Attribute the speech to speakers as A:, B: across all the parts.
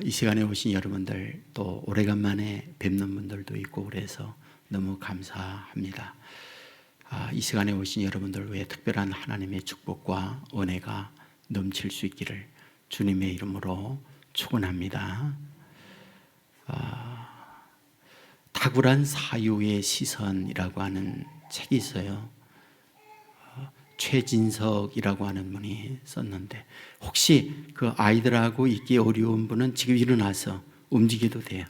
A: 이 시간에 오신 여러분들, 또 오래간만에 뵙는 분들도 있고 그래서 너무 감사합니다. 이 시간에 오신 여러분들 외에 특별한 하나님의 축복과 은혜가 넘칠 수 있기를 주님의 이름으로 축원합니다. 탁월한 사유의 시선이라고 하는 책이 있어요. 최진석이라고 하는 분이 썼는데, 혹시 그 아이들하고 있기 어려운 분은 지금 일어나서 움직여도 돼요.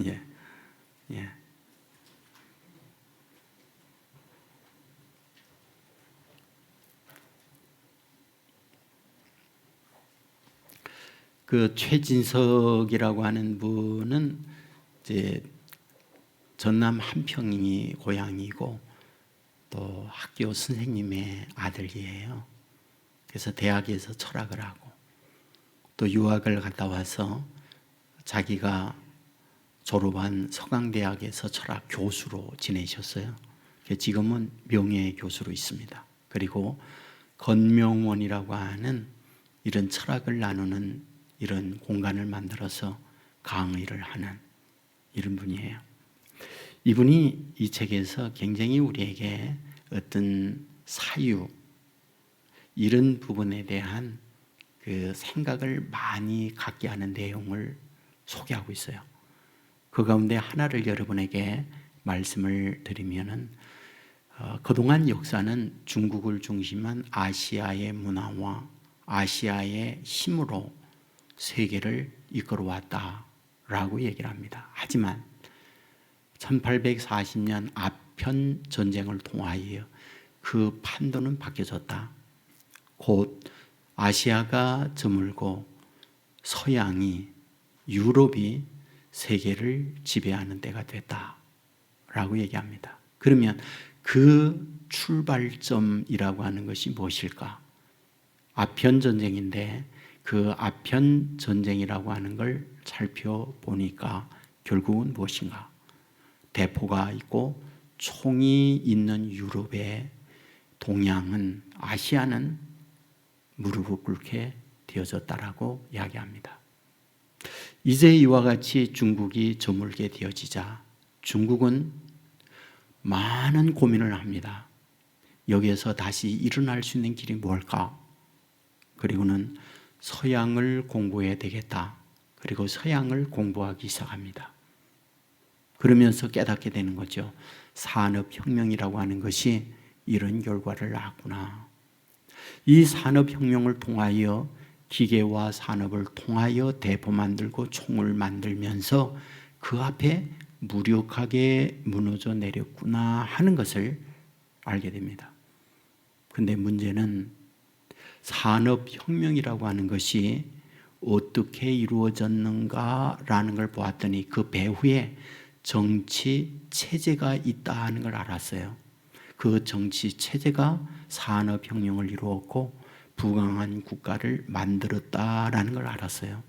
A: 예, 예. 그 최진석이라고 하는 분은 이제 전남 한평이 고향이고 또 학교 선생님의 아들이에요. 그래서 대학에서 철학을 하고 또 유학을 갔다 와서 자기가 졸업한 서강대학에서 철학 교수로 지내셨어요. 지금은 명예교수로 있습니다. 그리고 건명원이라고 하는 이런 철학을 나누는 이런 공간을 만들어서 강의를 하는 이런 분이에요. 이분이 이 책에서 굉장히 우리에게 어떤 사유, 이런 부분에 대한 그 생각을 많이 갖게 하는 내용을 소개하고 있어요. 그 가운데 하나를 여러분에게 말씀을 드리면은, 그동안 역사는 중국을 중심한 아시아의 문화와 아시아의 힘으로 세계를 이끌어왔다라고 얘기를 합니다. 하지만 1840년 아편 전쟁을 통하여 그 판도는 바뀌어졌다. 곧 아시아가 저물고 서양이, 유럽이 세계를 지배하는 때가 됐다라고 얘기합니다. 그러면 그 출발점이라고 하는 것이 무엇일까? 아편 전쟁인데 그 아편 전쟁이라고 하는 걸 살펴보니까 결국은 무엇인가? 대포가 있고 총이 있는 유럽의 동양은, 아시아는 무릎을 꿇게 되어졌다라고 이야기합니다. 이제 이와 같이 중국이 저물게 되어지자 중국은 많은 고민을 합니다. 여기에서 다시 일어날 수 있는 길이 뭘까? 그리고는 서양을 공부해야 되겠다. 그리고 서양을 공부하기 시작합니다. 그러면서 깨닫게 되는 거죠. 산업혁명이라고 하는 것이 이런 결과를 낳았구나. 이 산업혁명을 통하여 기계와 산업을 통하여 대포 만들고 총을 만들면서 그 앞에 무력하게 무너져 내렸구나 하는 것을 알게 됩니다. 근데 문제는 산업혁명이라고 하는 것이 어떻게 이루어졌는가라는 걸 보았더니 그 배후에 정치 체제가 있다는 걸 알았어요. 그 정치 체제가 산업혁명을 이루었고 부강한 국가를 만들었다라는 걸 알았어요.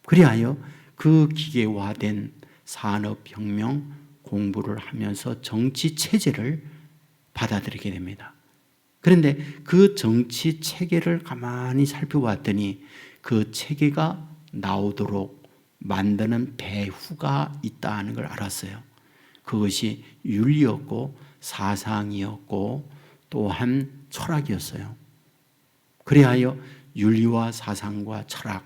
A: 그리하여 그 기계화된 산업혁명 공부를 하면서 정치 체제를 받아들이게 됩니다. 그런데 그 정치 체계를 가만히 살펴봤더니 그 체계가 나오도록 만드는 배후가 있다는 걸 알았어요. 그것이 윤리였고 사상이었고 또한 철학이었어요. 그리하여 윤리와 사상과 철학,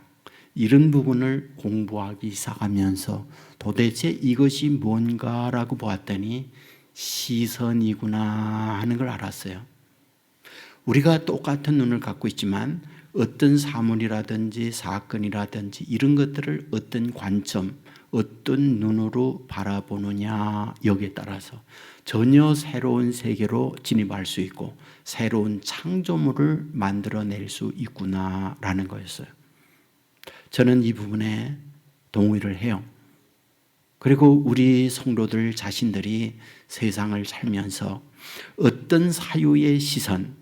A: 이런 부분을 공부하기 시작하면서 도대체 이것이 뭔가라고 보았더니 시선이구나 하는 걸 알았어요. 우리가 똑같은 눈을 갖고 있지만 어떤 사물이라든지 사건이라든지 이런 것들을 어떤 관점, 어떤 눈으로 바라보느냐, 여기에 따라서 전혀 새로운 세계로 진입할 수 있고 새로운 창조물을 만들어낼 수 있구나라는 거였어요. 저는 이 부분에 동의를 해요. 그리고 우리 성도들 자신들이 세상을 살면서 어떤 사유의 시선,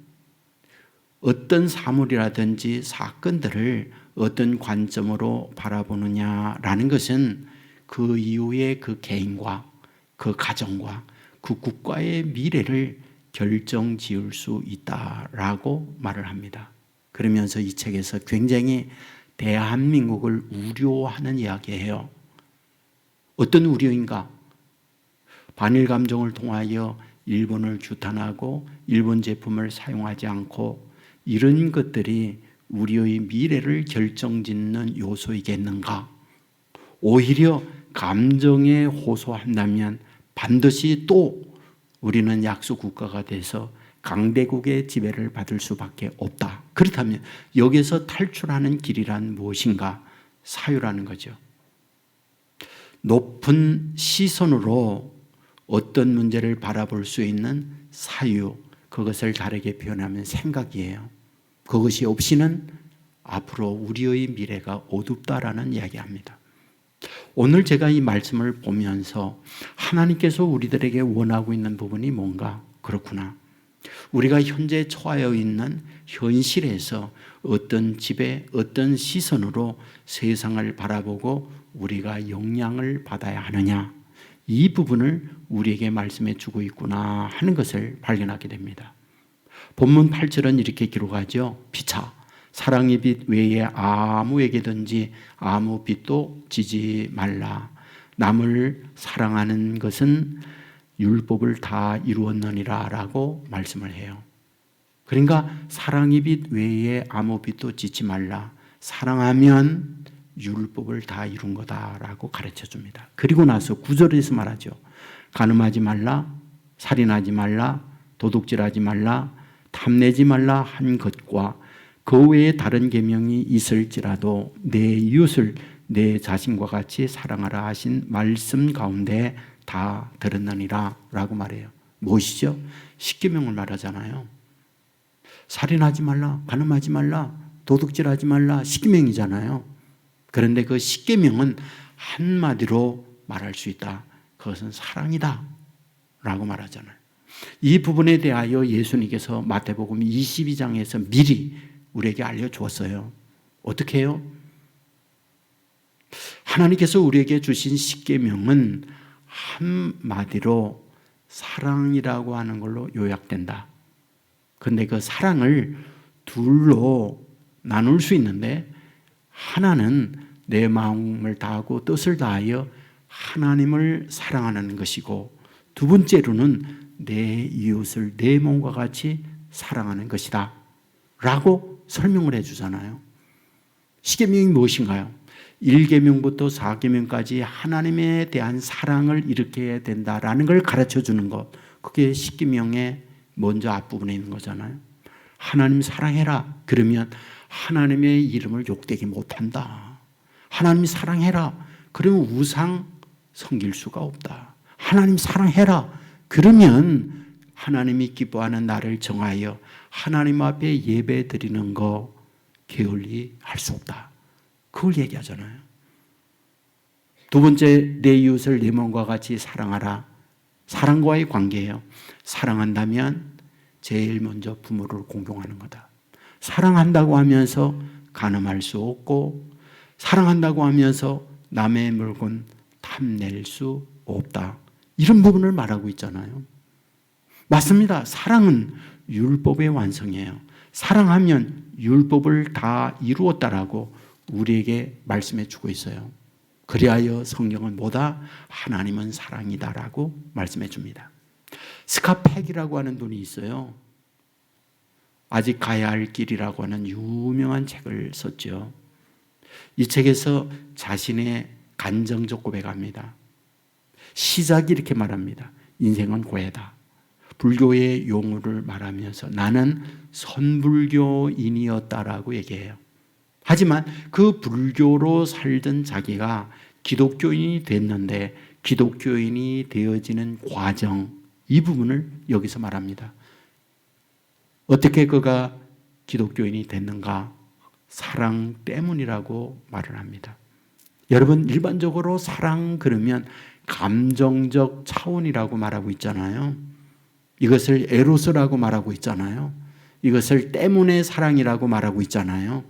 A: 어떤 사물이라든지 사건들을 어떤 관점으로 바라보느냐라는 것은 그 이후에 그 개인과 그 가정과 그 국가의 미래를 결정지을 수 있다라고 말을 합니다. 그러면서 이 책에서 굉장히 대한민국을 우려하는 이야기예요. 어떤 우려인가? 반일 감정을 통하여 일본을 규탄하고 일본 제품을 사용하지 않고 이런 것들이 우리의 미래를 결정짓는 요소이겠는가? 오히려 감정에 호소한다면 반드시 또 우리는 약소 국가가 돼서 강대국의 지배를 받을 수밖에 없다. 그렇다면 여기서 탈출하는 길이란 무엇인가? 사유라는 거죠. 높은 시선으로 어떤 문제를 바라볼 수 있는 사유, 그것을 다르게 표현하면 생각이에요. 그것이 없이는 앞으로 우리의 미래가 어둡다라는 이야기합니다. 오늘 제가 이 말씀을 보면서 하나님께서 우리들에게 원하고 있는 부분이 뭔가? 그렇구나. 우리가 현재 처하여 있는 현실에서 어떤 지배, 어떤 시선으로 세상을 바라보고 우리가 영향을 받아야 하느냐, 이 부분을 우리에게 말씀해 주고 있구나 하는 것을 발견하게 됩니다. 본문 8절은 이렇게 기록하죠. 피차 사랑의 빛 외에 아무에게든지 아무 빛도 지지 말라. 남을 사랑하는 것은 율법을 다 이루었느니라 라고 말씀을 해요. 그러니까 사랑의 빛 외에 아무 빛도 짓지 말라. 사랑하면 율법을 다 이룬 거다라고 가르쳐 줍니다. 그리고 나서 9절에서 말하죠. 간음하지 말라, 살인하지 말라, 도둑질하지 말라, 탐내지 말라 한 것과 그 외에 다른 계명이 있을지라도 내 이웃을 내 자신과 같이 사랑하라 하신 말씀 가운데 다 들었느니라 라고 말해요. 무엇이죠? 십계명을 말하잖아요. 살인하지 말라, 간음하지 말라, 도둑질하지 말라, 십계명이잖아요. 그런데 그 십계명은 한마디로 말할 수 있다. 그것은 사랑이다 라고 말하잖아요. 이 부분에 대하여 예수님께서 마태복음 22장에서 미리 우리에게 알려주었어요. 어떻게 해요? 하나님께서 우리에게 주신 십계명은 한마디로 사랑이라고 하는 걸로 요약된다. 그런데 그 사랑을 둘로 나눌 수 있는데, 하나는 내 마음을 다하고 뜻을 다하여 하나님을 사랑하는 것이고, 두 번째로는 내 이웃을 내 몸과 같이 사랑하는 것이다 라고 설명을 해주잖아요. 십계명이 무엇인가요? 1계명부터 4계명까지 하나님에 대한 사랑을 일으켜야 된다라는 걸 가르쳐주는 것, 그게 십계명의 먼저 앞부분에 있는 거잖아요. 하나님 사랑해라. 그러면 하나님의 이름을 욕되게 못한다. 하나님 사랑해라. 그러면 우상 섬길 수가 없다. 하나님 사랑해라. 그러면 하나님이 기뻐하는 날을 정하여 하나님 앞에 예배 드리는 거 게을리 할 수 없다. 그걸 얘기하잖아요. 두 번째, 내 이웃을 내 몸과 같이 사랑하라. 사랑과의 관계예요. 사랑한다면 제일 먼저 부모를 공경하는 거다. 사랑한다고 하면서 간음할 수 없고, 사랑한다고 하면서 남의 물건 탐낼 수 없다. 이런 부분을 말하고 있잖아요. 맞습니다. 사랑은 율법의 완성이에요. 사랑하면 율법을 다 이루었다라고 우리에게 말씀해 주고 있어요. 그리하여 성경은 뭐다? 하나님은 사랑이다라고 말씀해 줍니다. 스카팩이라고 하는 분이 있어요. 아직 가야 할 길이라고 하는 유명한 책을 썼죠. 이 책에서 자신의 간정적 고백합니다. 시작이 이렇게 말합니다. 인생은 고해다. 불교의 용어를 말하면서 나는 선불교인이었다라고 얘기해요. 하지만 그 불교로 살던 자기가 기독교인이 됐는데 기독교인이 되어지는 과정, 이 부분을 여기서 말합니다. 어떻게 그가 기독교인이 됐는가? 사랑 때문이라고 말을 합니다. 여러분, 일반적으로 사랑 그러면 감정적 차원이라고 말하고 있잖아요. 이것을 에로스라고 말하고 있잖아요. 이것을 때문에 사랑이라고 말하고 있잖아요.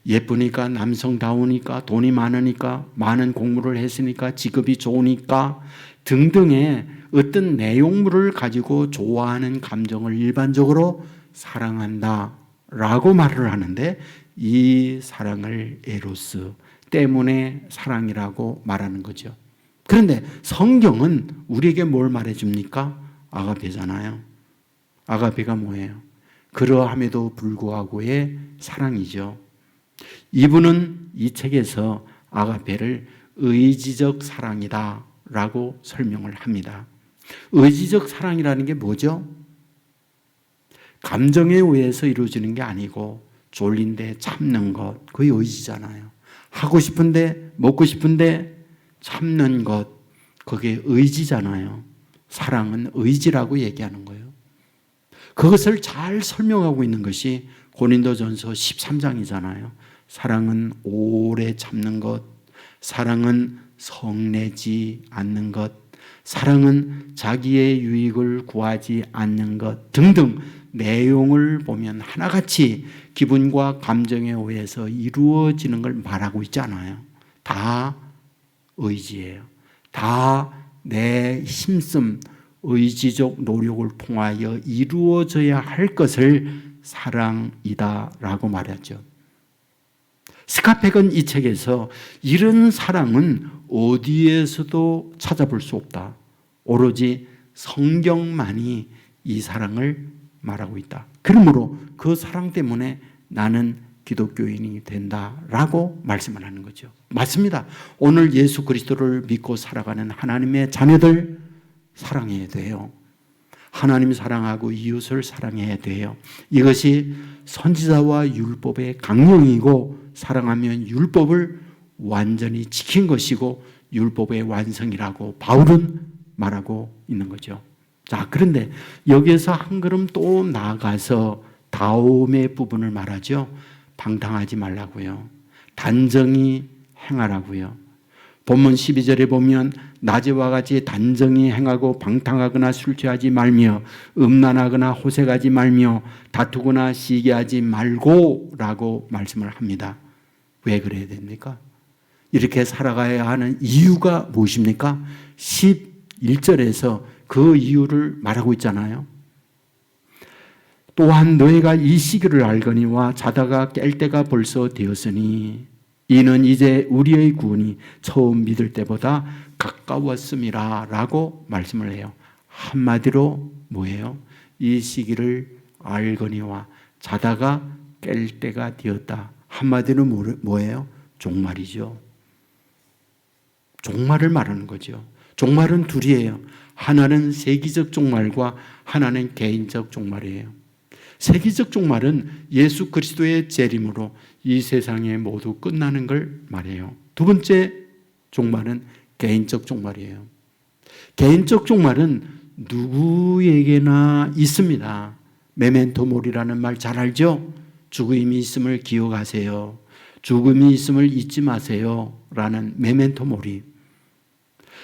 A: 예쁘니까, 남성다우니까, 돈이 많으니까, 많은 공부를 했으니까, 직업이 좋으니까 등등의 어떤 내용물을 가지고 좋아하는 감정을 일반적으로 사랑한다라고 말을 하는데, 이 사랑을 에로스 때문에 사랑이라고 말하는 거죠. 그런데 성경은 우리에게 뭘 말해줍니까? 아가페잖아요. 아가페가 뭐예요? 그러함에도 불구하고의 사랑이죠. 이분은 이 책에서 아가페를 의지적 사랑이다 라고 설명을 합니다. 의지적 사랑이라는 게 뭐죠? 감정에 의해서 이루어지는 게 아니고 졸린데 참는 것, 그게 의지잖아요. 하고 싶은데, 먹고 싶은데 참는 것, 그게 의지잖아요. 사랑은 의지라고 얘기하는 거예요. 그것을 잘 설명하고 있는 것이 고린도전서 13장이잖아요. 사랑은 오래 참는 것, 사랑은 성내지 않는 것, 사랑은 자기의 유익을 구하지 않는 것 등등 내용을 보면 하나같이 기분과 감정에 의해서 이루어지는 걸 말하고 있잖아요. 다 의지예요. 다 내 힘씀, 의지적 노력을 통하여 이루어져야 할 것을 사랑이다라고 말하죠. 스카펙은 이 책에서 이런 사랑은 어디에서도 찾아볼 수 없다. 오로지 성경만이 이 사랑을 말하고 있다. 그러므로 그 사랑 때문에 나는 기독교인이 된다라고 말씀을 하는 거죠. 맞습니다. 오늘 예수 그리스도를 믿고 살아가는 하나님의 자녀들 사랑해야 돼요. 하나님 사랑하고 이웃을 사랑해야 돼요. 이것이 선지자와 율법의 강령이고 사랑하면 율법을 완전히 지킨 것이고 율법의 완성이라고 바울은 말하고 있는 거죠. 자, 그런데 여기에서 한 걸음 또 나아가서 다음의 부분을 말하죠. 방탕하지 말라고요. 단정히 행하라고요. 본문 12절에 보면 낮에와 같이 단정히 행하고 방탕하거나 술 취하지 말며 음란하거나 호색하지 말며 다투거나 시기하지 말고 라고 말씀을 합니다. 왜 그래야 됩니까? 이렇게 살아가야 하는 이유가 무엇입니까? 11절에서 그 이유를 말하고 있잖아요. 또한 너희가 이 시기를 알거니와 자다가 깰 때가 벌써 되었으니 이는 이제 우리의 구원이 처음 믿을 때보다 가까웠음이라 라고 말씀을 해요. 한마디로 뭐예요? 이 시기를 알거니와 자다가 깰 때가 되었다. 한마디로 뭐예요? 종말이죠. 종말을 말하는 거죠. 종말은 둘이에요. 하나는 세기적 종말과 하나는 개인적 종말이에요. 세기적 종말은 예수 그리스도의 재림으로 이 세상에 모두 끝나는 걸 말해요. 두 번째 종말은 개인적 종말이에요. 개인적 종말은 누구에게나 있습니다. 메멘토 모리라는 말 잘 알죠? 죽음이 있음을 기억하세요. 죽음이 있음을 잊지 마세요. 라는 메멘토 모리.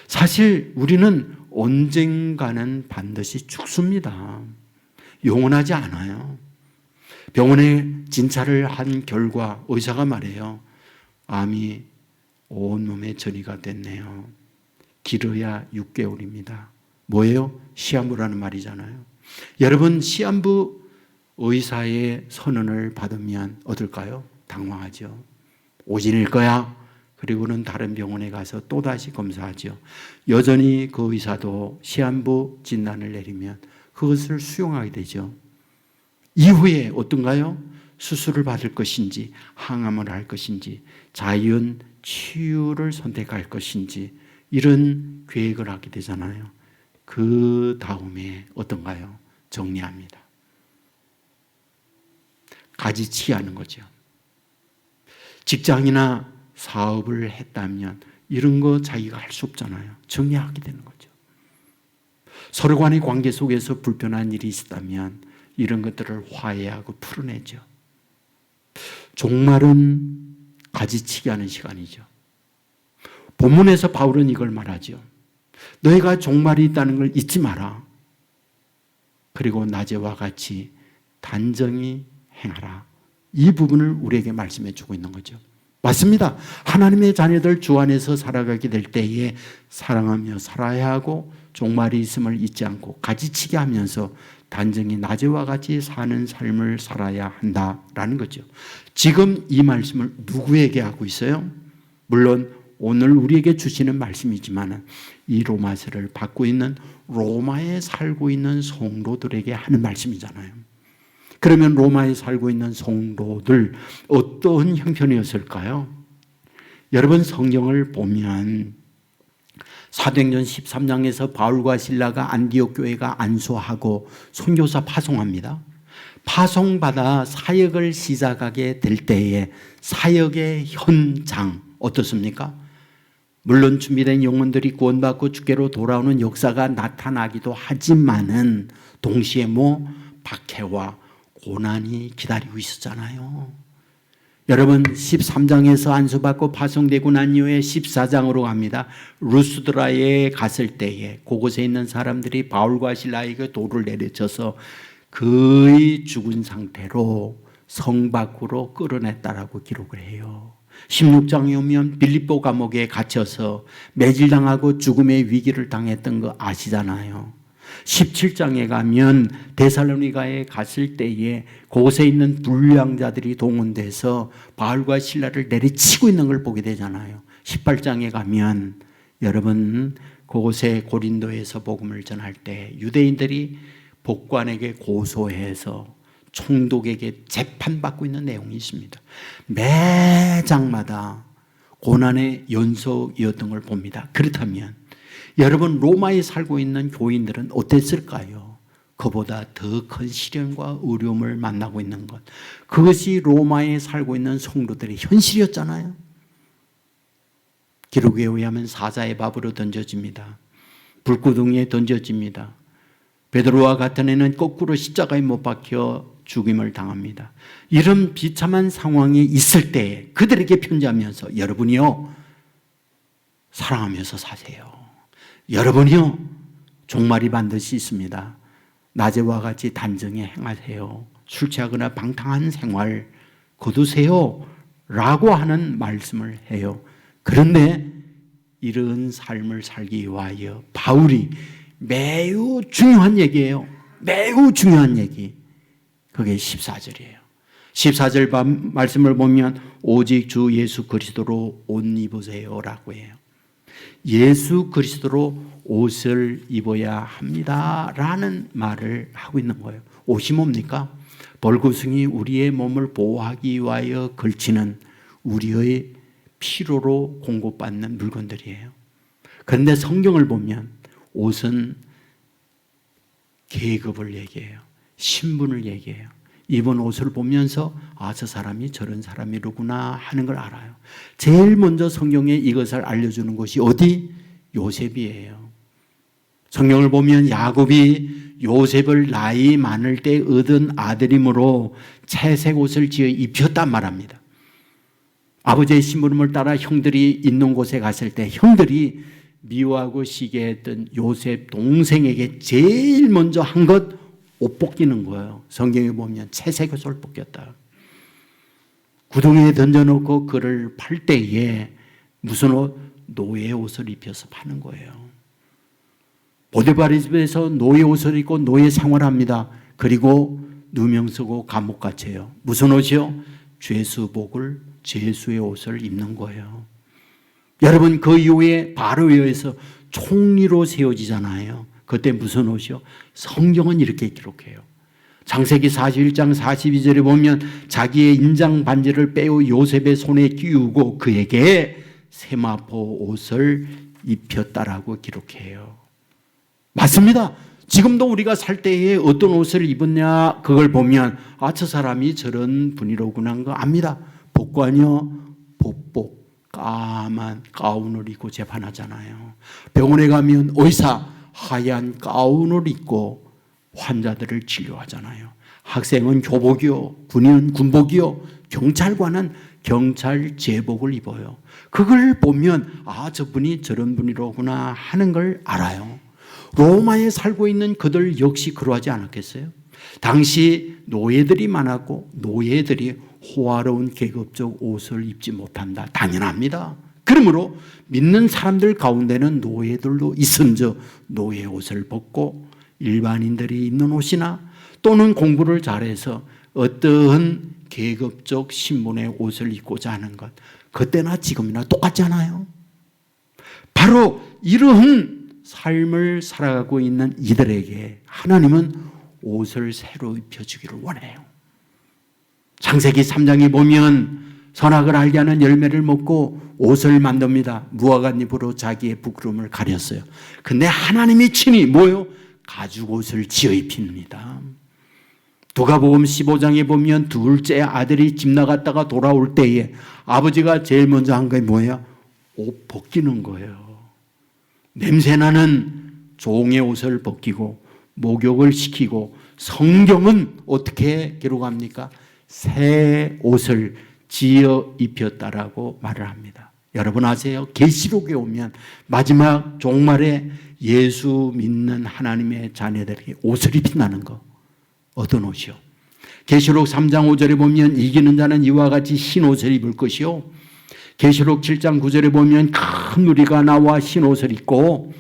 A: 사실 우리는 언젠가는 반드시 죽습니다. 영원하지 않아요. 병원에 진찰을 한 결과 의사가 말해요. 암이 온몸에 전이가 됐네요. 길어야 6개월입니다. 뭐예요? 시한부라는 말이잖아요. 여러분, 시한부 의사의 선언을 받으면 어떨까요? 당황하죠. 오진일 거야. 그리고는 다른 병원에 가서 또다시 검사하죠. 여전히 그 의사도 시한부 진단을 내리면 그것을 수용하게 되죠. 이후에 어떤가요? 수술을 받을 것인지 항암을 할 것인지 자연 치유를 선택할 것인지 이런 계획을 하게 되잖아요. 그 다음에 어떤가요? 정리합니다. 가지치기 하는 거죠. 직장이나 사업을 했다면 이런 거 자기가 할 수 없잖아요. 정리하게 되는 거죠. 서로 간의 관계 속에서 불편한 일이 있었다면 이런 것들을 화해하고 풀어내죠. 종말은 가지치기 하는 시간이죠. 본문에서 바울은 이걸 말하죠. 너희가 종말이 있다는 걸 잊지 마라. 그리고 낮에와 같이 단정히 행하라. 이 부분을 우리에게 말씀해 주고 있는 거죠. 맞습니다. 하나님의 자녀들 주 안에서 살아가게 될 때에 사랑하며 살아야 하고 종말이 있음을 잊지 않고 가지치기 하면서 단정히 낮에와 같이 사는 삶을 살아야 한다라는 거죠. 지금 이 말씀을 누구에게 하고 있어요? 물론 오늘 우리에게 주시는 말씀이지만 이 로마서를 받고 있는 로마에 살고 있는 성도들에게 하는 말씀이잖아요. 그러면 로마에 살고 있는 성도들 어떤 형편이었을까요? 여러분 성경을 보면 사도행전 13장에서 바울과 실라가 안디옥 교회가 안수하고 선교사 파송합니다. 파송받아 사역을 시작하게 될 때에 사역의 현장 어떻습니까? 물론 준비된 영혼들이 구원받고 주께로 돌아오는 역사가 나타나기도 하지만은 동시에 박해와 고난이 기다리고 있었잖아요. 여러분 13장에서 안수받고 파송되고 난 이후에 14장으로 갑니다. 루스드라에 갔을 때에 그곳에 있는 사람들이 바울과 실라에게 돌을 내려쳐서 거의 죽은 상태로 성 밖으로 끌어냈다라고 기록을 해요. 16장에 오면 빌립보 감옥에 갇혀서 매질당하고 죽음의 위기를 당했던 거 아시잖아요. 17장에 가면 데살로니가에 갔을 때에 그곳에 있는 불량자들이 동원돼서 바울과 실라를 내리치고 있는 걸 보게 되잖아요. 18장에 가면 여러분 그곳에 고린도에서 복음을 전할 때 유대인들이 법관에게 고소해서 총독에게 재판받고 있는 내용이 있습니다. 매 장마다 고난의 연속이었던 걸 봅니다. 그렇다면 여러분 로마에 살고 있는 교인들은 어땠을까요? 그보다 더 큰 시련과 어려움을 만나고 있는 것. 그것이 로마에 살고 있는 성도들의 현실이었잖아요. 기록에 의하면 사자의 밥으로 던져집니다. 불구덩이에 던져집니다. 베드로와 같은 애는 거꾸로 십자가에 못 박혀 죽임을 당합니다. 이런 비참한 상황이 있을 때 그들에게 편지하면서 여러분이요 사랑하면서 사세요. 여러분이요 종말이 반드시 있습니다. 낮에와 같이 단정히 행하세요. 술 취하거나 방탕한 생활 거두세요 라고 하는 말씀을 해요. 그런데 이런 삶을 살기 위하여 바울이 매우 중요한 얘기예요. 매우 중요한 얘기. 그게 14절이에요. 14절 말씀을 보면 오직 주 예수 그리스도로 옷 입으세요 라고 해요. 예수 그리스도로 옷을 입어야 합니다 라는 말을 하고 있는 거예요. 옷이 뭡니까? 벌거숭이 우리의 몸을 보호하기 위하여 걸치는 우리의 피로로 공급받는 물건들이에요. 그런데 성경을 보면 옷은 계급을 얘기해요. 신분을 얘기해요. 입은 옷을 보면서 저 사람이 저런 사람이로구나 하는 걸 알아요. 제일 먼저 성경에 이것을 알려주는 것이 어디? 요셉이에요. 성경을 보면 야곱이 요셉을 나이 많을 때 얻은 아들이므로 채색 옷을 지어 입혔단 말합니다. 아버지의 심부름을 따라 형들이 있는 곳에 갔을 때 형들이 미워하고 시기했던 요셉 동생에게 제일 먼저 한 것 옷 벗기는 거예요. 성경에 보면 채색 옷을 벗겼다. 구덩이에 던져놓고 그를 팔 때에 무슨 옷? 노예 옷을 입혀서 파는 거예요. 보디바리 집에서 노예 옷을 입고 노예 생활합니다. 그리고 누명 쓰고 감옥 갇혀요. 무슨 옷이요? 죄수복을 죄수의 옷을 입는 거예요. 여러분 그 이후에 바로에 의해서 총리로 세워지잖아요. 그때 무슨 옷이요? 성경은 이렇게 기록해요. 창세기 41장 42절에 보면 자기의 인장 반지를 빼어 요셉의 손에 끼우고 그에게 세마포 옷을 입혔다라고 기록해요. 맞습니다. 지금도 우리가 살 때에 어떤 옷을 입었냐 그걸 보면 저 사람이 저런 분이로구나 하는 거 압니다. 복관이요 복복 까만 가운을 입고 재판하잖아요. 병원에 가면 의사 하얀 가운을 입고 환자들을 진료하잖아요. 학생은 교복이요, 군인은 군복이요, 경찰관은 경찰 제복을 입어요. 그걸 보면 저분이 저런 분이로구나 하는 걸 알아요. 로마에 살고 있는 그들 역시 그러하지 않았겠어요? 당시 노예들이 많았고 노예들이 호화로운 계급적 옷을 입지 못한다. 당연합니다. 그러므로 믿는 사람들 가운데는 노예들도 있은즉 노예 옷을 벗고 일반인들이 입는 옷이나 또는 공부를 잘해서 어떠한 계급적 신분의 옷을 입고자 하는 것, 그때나 지금이나 똑같잖아요. 바로 이러한 삶을 살아가고 있는 이들에게 하나님은 옷을 새로 입혀주기를 원해요. 창세기 3장에 보면 선악을 알게 하는 열매를 먹고 옷을 만듭니다. 무화과 잎으로 자기의 부끄러움을 가렸어요. 근데 하나님이 친히 뭐요? 가죽옷을 지어 입힙니다. 누가복음 15장에 보면 둘째 아들이 집 나갔다가 돌아올 때에 아버지가 제일 먼저 한 게 뭐예요? 옷 벗기는 거예요. 냄새나는 종의 옷을 벗기고 목욕을 시키고, 성경은 어떻게 기록합니까? 새 옷을 지어 입혔다라고 말을 합니다. 여러분 아세요? 계시록에 오면 마지막 종말에 예수 믿는 하나님의 자녀들에게 옷을 입힌다는 거. 어떤 옷이요? 계시록 3장 5절에 보면 이기는 자는 이와 같이 흰 옷을 입을 것이요, 계시록 7장 9절에 보면 큰 누리가 나와 흰 옷을 입고,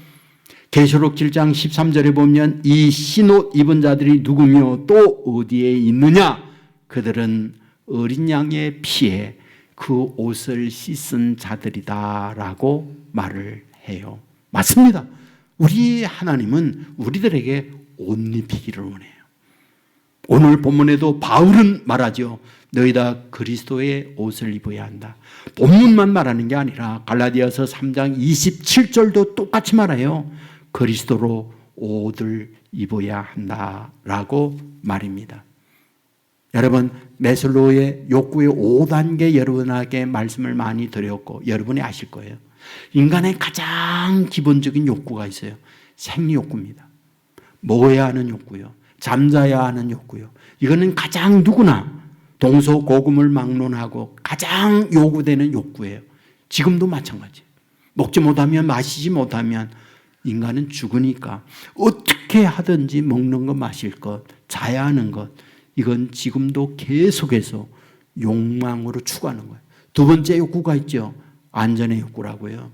A: 계시록 7장 13절에 보면 이 흰 옷 입은 자들이 누구며 또 어디에 있느냐? 그들은 어린 양의 피에 그 옷을 씻은 자들이다라고 말을 해요. 맞습니다. 우리 하나님은 우리들에게 옷 입히기를 원해요. 오늘 본문에도 바울은 말하죠. 너희 다 그리스도의 옷을 입어야 한다. 본문만 말하는 게 아니라 갈라디아서 3장 27절도 똑같이 말해요. 그리스도로 옷을 입어야 한다라고 말입니다. 여러분, 매슬로우의 욕구의 5단계 여러분에게 말씀을 많이 드렸고 여러분이 아실 거예요. 인간의 가장 기본적인 욕구가 있어요. 생리욕구입니다. 먹어야 하는 욕구요, 잠자야 하는 욕구요. 이거는 가장 누구나 동서고금을 막론하고 가장 요구되는 욕구예요. 지금도 마찬가지예요. 먹지 못하면, 마시지 못하면 인간은 죽으니까 어떻게 하든지 먹는 것, 마실 것, 자야 하는 것, 이건 지금도 계속해서 욕망으로 추구하는 거예요. 두 번째 욕구가 있죠. 안전의 욕구라고요.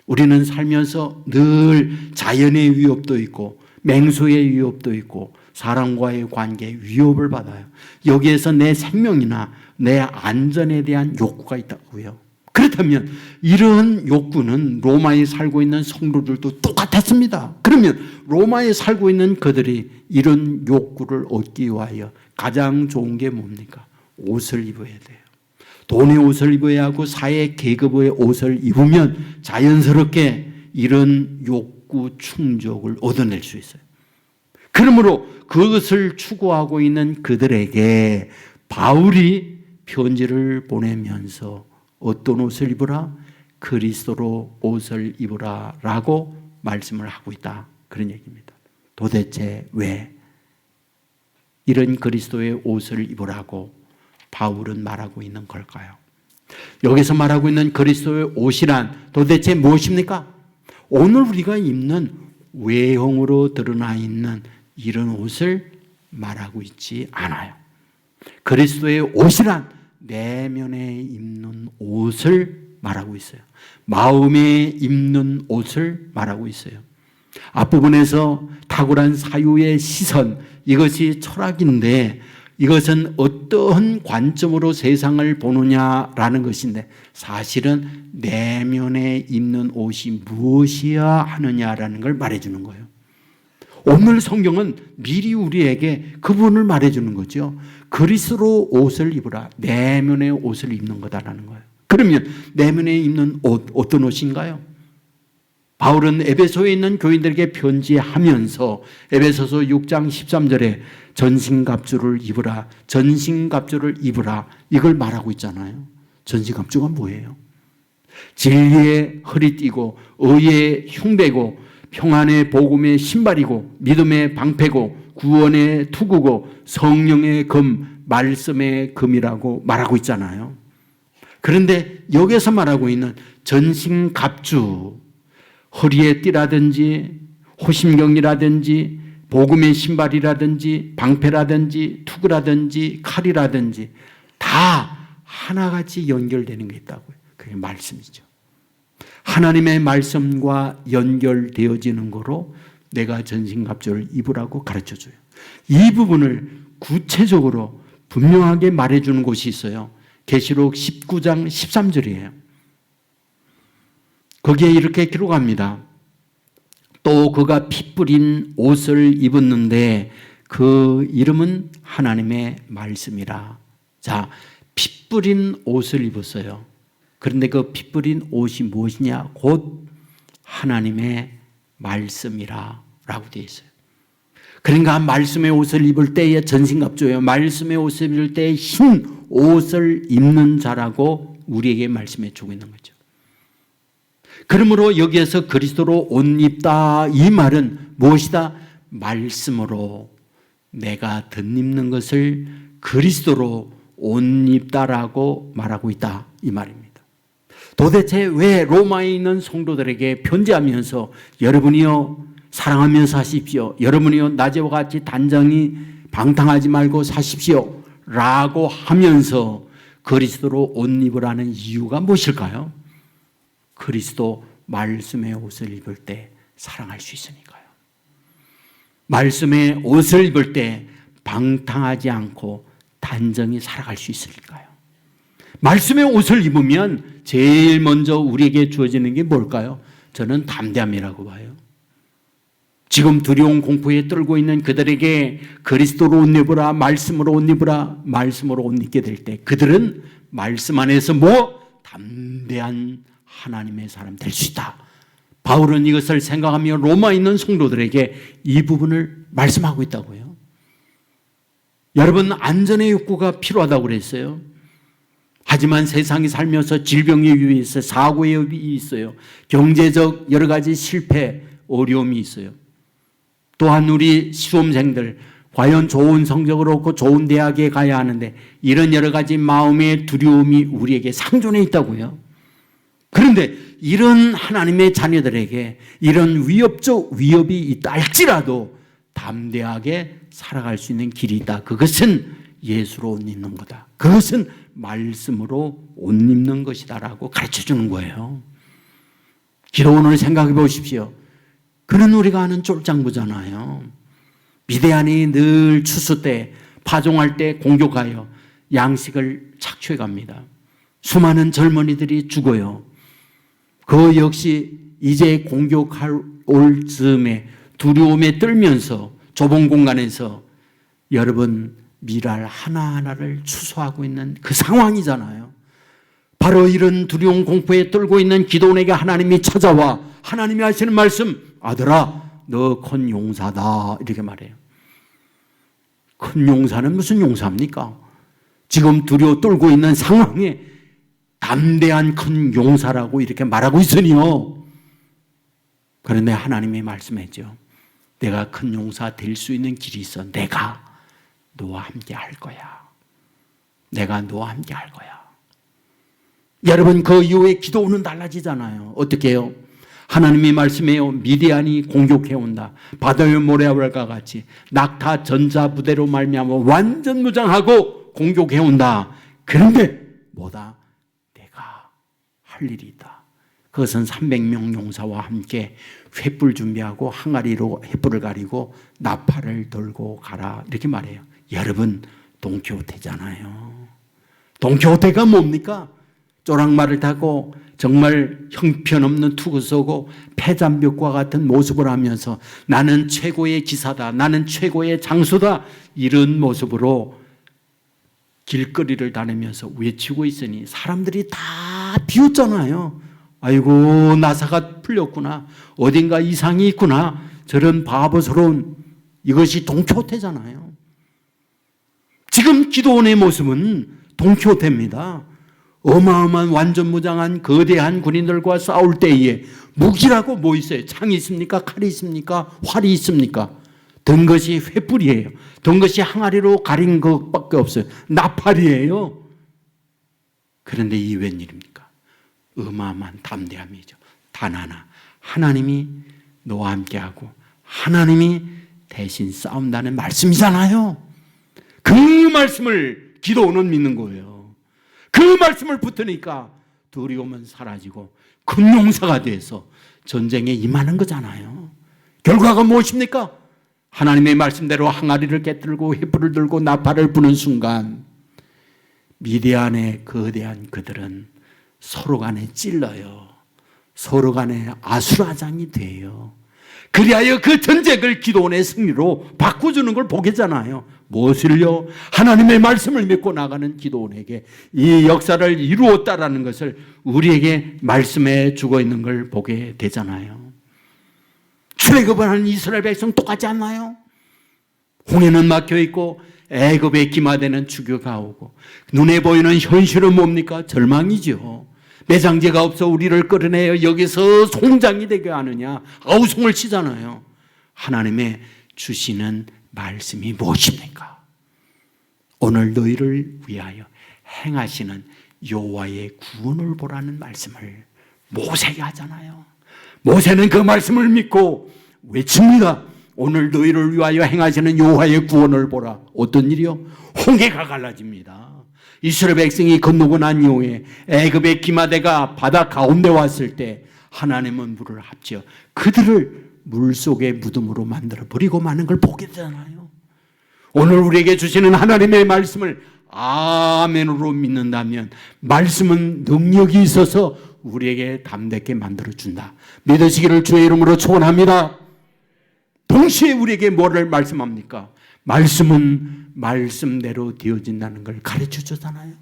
A: 우리는 살면서 늘 자연의 위협도 있고 맹수의 위협도 있고 사람과의 관계에 위협을 받아요. 여기에서 내 생명이나 내 안전에 대한 욕구가 있다고요. 그렇다면 이런 욕구는 로마에 살고 있는 성도들도 똑같았습니다. 그러면 로마에 살고 있는 그들이 이런 욕구를 얻기 위하여 가장 좋은 게 뭡니까? 옷을 입어야 돼요. 돈의 옷을 입어야 하고 사회 계급의 옷을 입으면 자연스럽게 이런 욕구 충족을 얻어낼 수 있어요. 그러므로 그것을 추구하고 있는 그들에게 바울이 편지를 보내면서 어떤 옷을 입으라? 그리스도로 옷을 입으라 라고 말씀을 하고 있다, 그런 얘기입니다. 도대체 왜 이런 그리스도의 옷을 입으라고 바울은 말하고 있는 걸까요? 여기서 말하고 있는 그리스도의 옷이란 도대체 무엇입니까? 오늘 우리가 입는 외형으로 드러나 있는 이런 옷을 말하고 있지 않아요. 그리스도의 옷이란 내면에 입는 옷을 말하고 있어요. 마음에 입는 옷을 말하고 있어요. 앞부분에서 탁월한 사유의 시선, 이것이 철학인데 이것은 어떠한 관점으로 세상을 보느냐라는 것인데 사실은 내면에 입는 옷이 무엇이야 하느냐라는 걸 말해주는 거예요. 오늘 성경은 미리 우리에게 그분을 말해주는 거죠. 그리스도로 옷을 입으라. 내면의 옷을 입는 거다라는 거예요. 그러면 내면에 입는 옷, 어떤 옷인가요? 바울은 에베소에 있는 교인들에게 편지하면서 에베소서 6장 13절에 전신갑주를 입으라, 전신갑주를 입으라, 이걸 말하고 있잖아요. 전신갑주가 뭐예요? 진리의 허리띠고 의의 흉배고 평안의 복음의 신발이고 믿음의 방패고 구원의 투구고 성령의 금, 말씀의 금이라고 말하고 있잖아요. 그런데 여기서 말하고 있는 전신갑주, 허리에 띠라든지 호심경이라든지 복음의 신발이라든지 방패라든지 투구라든지 칼이라든지 다 하나같이 연결되는 게 있다고요. 그게 말씀이죠. 하나님의 말씀과 연결되어지는 거로 내가 전신갑주를 입으라고 가르쳐줘요. 이 부분을 구체적으로 분명하게 말해주는 곳이 있어요. 계시록 19장 13절이에요. 거기에 이렇게 기록합니다. 또 그가 피 뿌린 옷을 입었는데 그 이름은 하나님의 말씀이라. 자, 피 뿌린 옷을 입었어요. 그런데 그 피 뿌린 옷이 무엇이냐? 곧 하나님의 말씀이라 라고 되어 있어요. 그러니까 말씀의 옷을 입을 때에 전신갑주예요. 말씀의 옷을 입을 때에 흰 옷을 입는 자라고 우리에게 말씀해 주고 있는 거죠. 그러므로 여기에서 그리스도로 옷 입다 이 말은 무엇이다? 말씀으로 내가 덧입는 것을 그리스도로 옷 입다라고 말하고 있다 이 말입니다. 도대체 왜 로마에 있는 성도들에게 편지하면서 여러분이요 사랑하면서 사십시오. 여러분이요 낮에와 같이 단정히 방탕하지 말고 사십시오 라고 하면서 그리스도로 옷 입으라는 이유가 무엇일까요? 그리스도 말씀의 옷을 입을 때 사랑할 수 있으니까요. 말씀의 옷을 입을 때 방탕하지 않고 단정히 살아갈 수 있으니까요. 말씀의 옷을 입으면 제일 먼저 우리에게 주어지는 게 뭘까요? 저는 담대함이라고 봐요. 지금 두려운 공포에 떨고 있는 그들에게 그리스도로 옷 입으라, 말씀으로 옷 입으라, 말씀으로 옷 입게 될 때 그들은 말씀 안에서 담대한 하나님의 사람 될 수 있다. 바울은 이것을 생각하며 로마에 있는 성도들에게 이 부분을 말씀하고 있다고요. 여러분, 안전의 욕구가 필요하다고 그랬어요. 하지만 세상이 살면서 질병의 위험이 있어요. 사고의 위험이 있어요. 경제적 여러 가지 실패, 어려움이 있어요. 또한 우리 시험생들 과연 좋은 성적을 얻고 좋은 대학에 가야 하는데 이런 여러 가지 마음의 두려움이 우리에게 상존해 있다고요. 그런데 이런 하나님의 자녀들에게 이런 위협이 있다 할지라도 담대하게 살아갈 수 있는 길이 있다. 그것은 예수로 옷 입는 거다. 그것은 말씀으로 옷 입는 것이다라고 가르쳐 주는 거예요. 기도원을 생각해 보십시오. 그는 우리가 아는 쫄장부잖아요. 미디안이 늘 추수 때 파종할 때 공격하여 양식을 착취해 갑니다. 수많은 젊은이들이 죽어요. 그 역시 이제 공격할 올 즈음에 두려움에 떨면서 좁은 공간에서 여러분 미랄 하나하나를 추수하고 있는 그 상황이잖아요. 바로 이런 두려움 공포에 떨고 있는 기도원에게 하나님이 찾아와 하나님이 하시는 말씀, 아들아 너 큰 용사다 이렇게 말해요. 큰 용사는 무슨 용사입니까? 지금 두려워 떨고 있는 상황에 담대한 큰 용사라고 이렇게 말하고 있으니요. 그런데 하나님이 말씀했죠. 내가 큰 용사 될 수 있는 길이 있어. 내가 너와 함께 할 거야. 내가 너와 함께 할 거야. 여러분, 그 이후에 기도는 달라지잖아요. 어떻게 해요? 하나님이 말씀해요. 미디안이 공격해온다. 바다의 모래알과 같이 낙타 전자 부대로 말미암아 완전 무장하고 공격해온다. 그런데 뭐다? 내가 할 일이 있다. 그것은 300명 용사와 함께 횃불 준비하고 항아리로 횃불을 가리고 나팔을 들고 가라 이렇게 말해요. 여러분, 돈키호테잖아요. 돈키호테가 뭡니까? 쪼랑말을 타고 정말 형편없는 투구서고 패잔벽과 같은 모습을 하면서 나는 최고의 기사다, 나는 최고의 장수다, 이런 모습으로 길거리를 다니면서 외치고 있으니 사람들이 다 비웃잖아요. 아이고, 나사가 풀렸구나, 어딘가 이상이 있구나, 저런 바보스러운, 이것이 돈키호테잖아요. 지금 기도원의 모습은 돈키호테입니다. 어마어마한 완전무장한 거대한 군인들과 싸울 때에 무기라고 뭐 있어요? 창이 있습니까? 칼이 있습니까? 활이 있습니까? 든 것이 횃불이에요. 든 것이 항아리로 가린 것밖에 없어요. 나팔이에요. 그런데 이 웬일입니까? 어마어마한 담대함이죠. 단 하나, 하나님이 너와 함께하고 하나님이 대신 싸운다는 말씀이잖아요. 그 말씀을 기도원은 믿는 거예요. 그 말씀을 붙으니까 두려움은 사라지고 큰 용사가 돼서 전쟁에 임하는 거잖아요. 결과가 무엇입니까? 하나님의 말씀대로 항아리를 깨뜨리고 횃불을 들고 나팔을 부는 순간 미디안의 거대한 그들은 서로 간에 찔러요. 서로 간에 아수라장이 돼요. 그리하여 그 전쟁을 기도원의 승리로 바꿔주는 걸 보겠잖아요. 무엇을요? 하나님의 말씀을 믿고 나가는 기도원에게 이 역사를 이루었다라는 것을 우리에게 말씀해 주고 있는 걸 보게 되잖아요. 출애굽을 하는 이스라엘 백성 똑같지 않나요? 홍해는 막혀 있고 애굽의 기마대는 죽여가 오고 눈에 보이는 현실은 뭡니까? 절망이죠. 매장제가 없어 우리를 끌어내어 여기서 송장이 되게 하느냐, 아우성을 치잖아요. 하나님의 주시는 말씀이 무엇입니까? 오늘 너희를 위하여 행하시는 여호와의 구원을 보라는 말씀을 모세에게 하잖아요. 모세는 그 말씀을 믿고 외칩니다. 오늘 너희를 위하여 행하시는 여호와의 구원을 보라. 어떤 일이요? 홍해가 갈라집니다. 이스라엘 백성이 건너고 난 이후에 애굽의 기마대가 바다 가운데 왔을 때 하나님은 물을 합쳐 그들을 물속의 무덤으로 만들어 버리고 마는 걸 보게 되잖아요. 오늘 우리에게 주시는 하나님의 말씀을 아멘으로 믿는다면 말씀은 능력이 있어서 우리에게 담대하게 만들어준다. 믿으시기를 주의 이름으로 축원합니다. 동시에 우리에게 뭐를 말씀합니까? 말씀은 말씀대로 되어진다는 걸 가르쳐 주잖아요.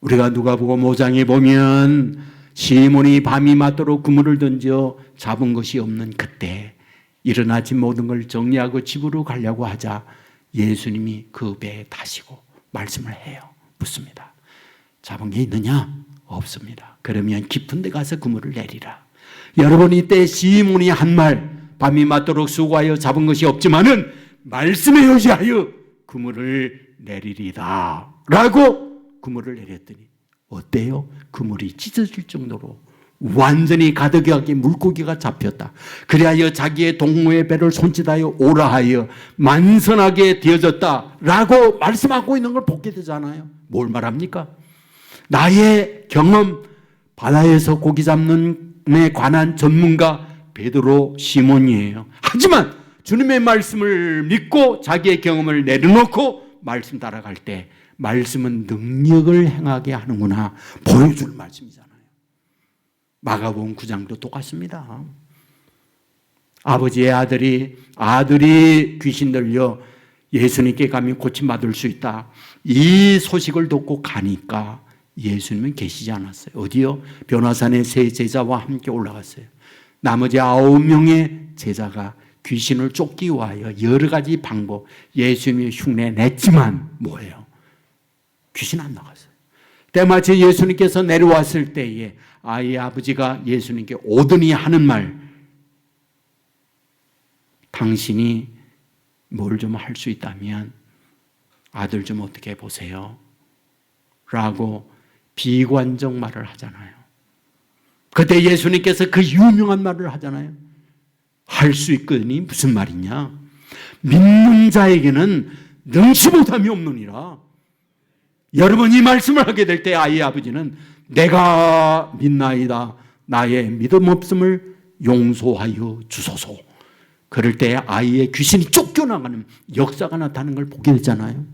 A: 우리가 누가복음 5장에 보면 시몬이 밤이 맞도록 그물을 던져 잡은 것이 없는 그때 일어나지 모든 걸 정리하고 집으로 가려고 하자 예수님이 그 배에 타시고 말씀을 해요. 묻습니다. 잡은 게 있느냐? 없습니다. 그러면 깊은 데 가서 그물을 내리라. 여러분, 이때 시몬이 한 말, 밤이 맞도록 수고하여 잡은 것이 없지만은 말씀에 의지하여 그물을 내리리다 라고 그물을 내렸더니 어때요? 그물이 찢어질 정도로 완전히 가득하게 물고기가 잡혔다. 그리하여 자기의 동무의 배를 손짓하여 오라 하여 만선하게 되어졌다 라고 말씀하고 있는 걸 보게 되잖아요. 뭘 말합니까? 나의 경험, 바다에서 고기 잡는 데 관한 전문가 베드로 시몬이에요. 하지만 주님의 말씀을 믿고 자기의 경험을 내려놓고 말씀 따라갈 때 말씀은 능력을 행하게 하는구나 보여주는 말씀이잖아요. 마가복음 9장도 똑같습니다. 아버지의 아들이 귀신 들려 예수님께 가면 고침받을 수 있다. 이 소식을 듣고 가니까 예수님은 계시지 않았어요. 어디요? 변화산에 세 제자와 함께 올라갔어요. 나머지 9명의 제자가 귀신을 쫓기 위하여 여러 가지 방법 예수님의 흉내 냈지만 뭐예요? 귀신 안 나갔어요. 때마치 예수님께서 내려왔을 때에 아이의 아버지가 예수님께 오더니 하는 말, 당신이 뭘 좀 할 수 있다면 아들 좀 어떻게 보세요? 라고 비관적 말을 하잖아요. 그때 예수님께서 그 유명한 말을 하잖아요. 할 수 있거니 무슨 말이냐? 믿는 자에게는 능치 못함이 없느니라. 여러분, 이 말씀을 하게 될 때 아이의 아버지는 내가 믿나이다. 나의 믿음 없음을 용서하여 주소서. 그럴 때 아이의 귀신이 쫓겨나가는 역사가 나타나는 걸 보게 되잖아요.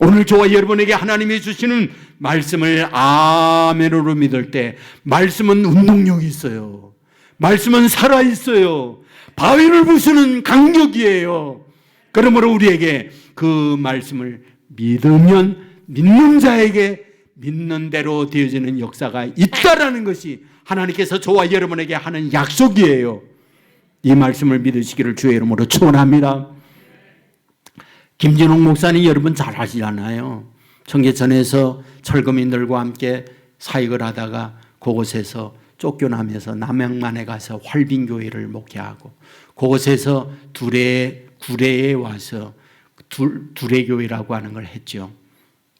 A: 오늘 저와 여러분에게 하나님이 주시는 말씀을 아멘으로 믿을 때 말씀은 운동력이 있어요. 말씀은 살아있어요. 바위를 부수는 강력이에요. 그러므로 우리에게 그 말씀을 믿으면 믿는 자에게 믿는 대로 되어지는 역사가 있다라는 것이 하나님께서 저와 여러분에게 하는 약속이에요. 이 말씀을 믿으시기를 주의 이름으로 축원합니다. 김진홍 목사님 여러분 잘 아시잖아요. 청계천에서 철거민들과 함께 사역을 하다가 그곳에서 쫓겨나면서 남양만에 가서 활빈교회를 목회하고 그곳에서 구례에 와서 두레교회라고 하는 걸 했죠.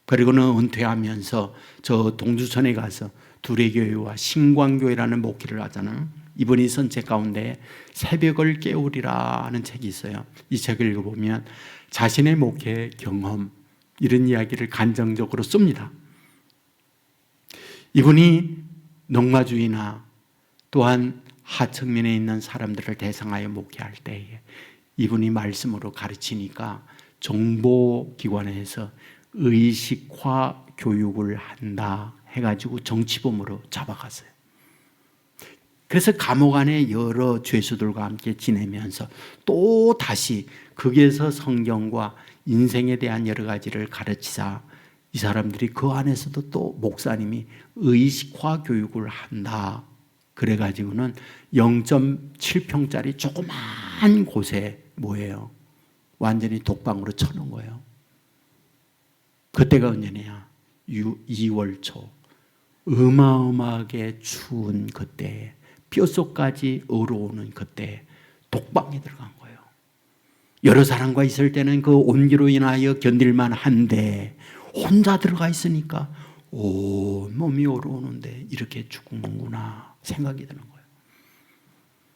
A: 그리고는 은퇴하면서 저 동두천에 가서 두레교회와 신광교회라는 목회를 하잖아요. 이분이 선 책 가운데 새벽을 깨우리라 하는 책이 있어요. 이 책을 읽어보면 자신의 목회 경험 이런 이야기를 간정적으로 씁니다. 이분이 농마주의나 또한 하층민에 있는 사람들을 대상하여 목회할 때에 이분이 말씀으로 가르치니까 정보기관에서 의식화 교육을 한다 해가지고 정치범으로 잡아갔어요. 그래서 감옥 안에 여러 죄수들과 함께 지내면서 또 다시 거기에서 성경과 인생에 대한 여러 가지를 가르치자 이 사람들이 그 안에서도 또 목사님이 의식화 교육을 한다 그래가지고는 0.7평짜리 조그만 곳에 뭐예요? 완전히 독방으로 쳐놓은 거예요. 그때가 언제냐? 2월 초 어마어마하게 추운 그때에 뼛속까지 얼어오는 그때에 독방에 들어간 거예요. 여러 사람과 있을 때는 그 온기로 인하여 견딜만 한데 혼자 들어가 있으니까 온 몸이 얼어오는데 이렇게 죽는구나 생각이 드는 거예요.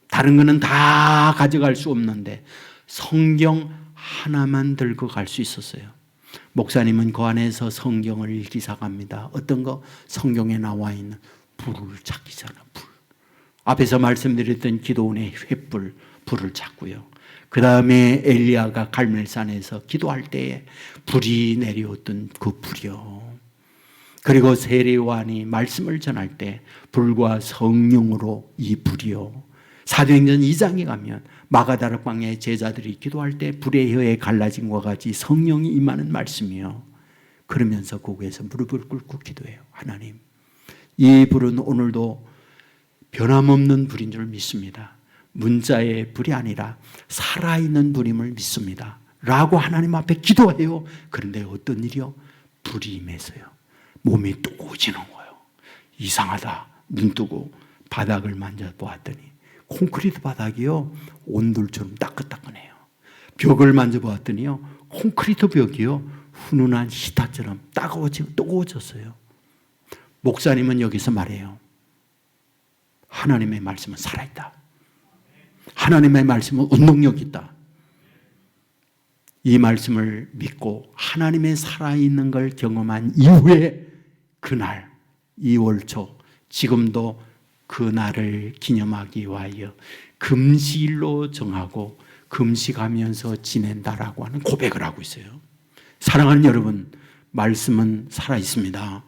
A: 다른 거는 다 가져갈 수 없는데 성경 하나만 들고 갈 수 있었어요. 목사님은 그 안에서 성경을 읽기 시작합니다. 어떤 거? 성경에 나와 있는 불을 찾기잖아. 불. 앞에서 말씀드렸던 기도원의 횃불, 불을 찾고요. 그 다음에 엘리야가 갈멜산에서 기도할 때에 불이 내려왔던 그 불이요. 그리고 세례요한이 말씀을 전할 때 불과 성령으로 이 불이요. 사도행전 2장에 가면 마가다락방의 제자들이 기도할 때 불의 혀에 갈라짐과 같이 성령이 임하는 말씀이요. 그러면서 거기에서 무릎을 꿇고 기도해요. 하나님, 이 불은 오늘도 변함없는 불인 줄 믿습니다. 문자의 불이 아니라 살아있는 불임을 믿습니다. 라고 하나님 앞에 기도해요. 그런데 어떤 일이요? 불이 임해서요. 몸이 뜨거워지는 거예요. 이상하다. 눈 뜨고 바닥을 만져보았더니 콘크리트 바닥이요. 온돌처럼 따끈따끈해요. 벽을 만져보았더니요. 콘크리트 벽이요. 훈훈한 히타처럼 뜨거워졌어요. 목사님은 여기서 말해요. 하나님의 말씀은 살아있다. 하나님의 말씀은 운동력이 있다. 이 말씀을 믿고 하나님의 살아있는 걸 경험한 이후에 그날 2월 초 지금도 그날을 기념하기 위하여 금식일로 정하고 금식하면서 지낸다라고 하는 고백을 하고 있어요. 사랑하는 여러분, 말씀은 살아있습니다.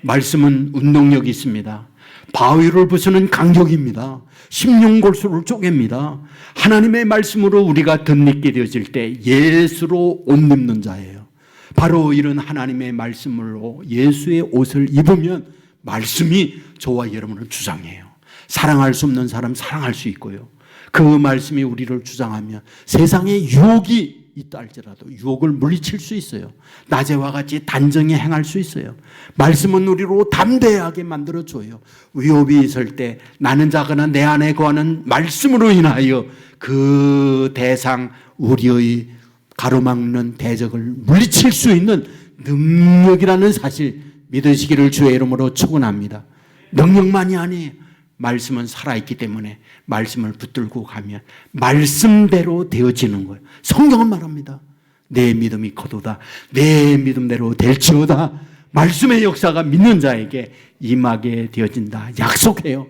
A: 말씀은 운동력이 있습니다. 바위를 부수는 강력입니다. 심령골수를 쪼갭니다. 하나님의 말씀으로 우리가 덧입게 되어질 때 예수로 옷 입는 자예요. 바로 이런 하나님의 말씀으로 예수의 옷을 입으면 말씀이 저와 여러분을 주장해요. 사랑할 수 없는 사람 사랑할 수 있고요. 그 말씀이 우리를 주장하면 세상에 유혹이 있다 할지라도 유혹을 물리칠 수 있어요. 낮에와 같이 단정히 행할 수 있어요. 말씀은 우리로 담대하게 만들어줘요. 위협이 있을 때 나는 자거나 내 안에 거하는 말씀으로 인하여 그 대상 우리의 가로막는 대적을 물리칠 수 있는 능력이라는 사실 믿으시기를 주의 이름으로 축원합니다. 능력만이 아니에요. 말씀은 살아있기 때문에 말씀을 붙들고 가면 말씀대로 되어지는 거예요. 성경은 말합니다. 내 믿음이 거도다. 내 믿음대로 될지어다. 말씀의 역사가 믿는 자에게 임하게 되어진다. 약속해요.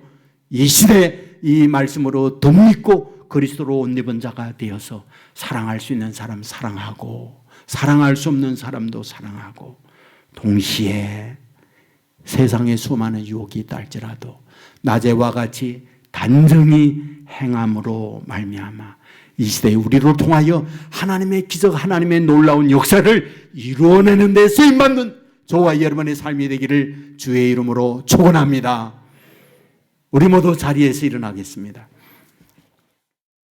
A: 이 시대에 이 말씀으로 덧입고 그리스도로 옷 입은 자가 되어서 사랑할 수 있는 사람 사랑하고 사랑할 수 없는 사람도 사랑하고 동시에 세상에 수많은 유혹이 있다 할지라도 낮에와 같이 단정히 행함으로 말미암아 이 시대에 우리를 통하여 하나님의 기적, 하나님의 놀라운 역사를 이루어내는 데 쓰임받는 저와 여러분의 삶이 되기를 주의 이름으로 축원합니다. 우리 모두 자리에서 일어나겠습니다.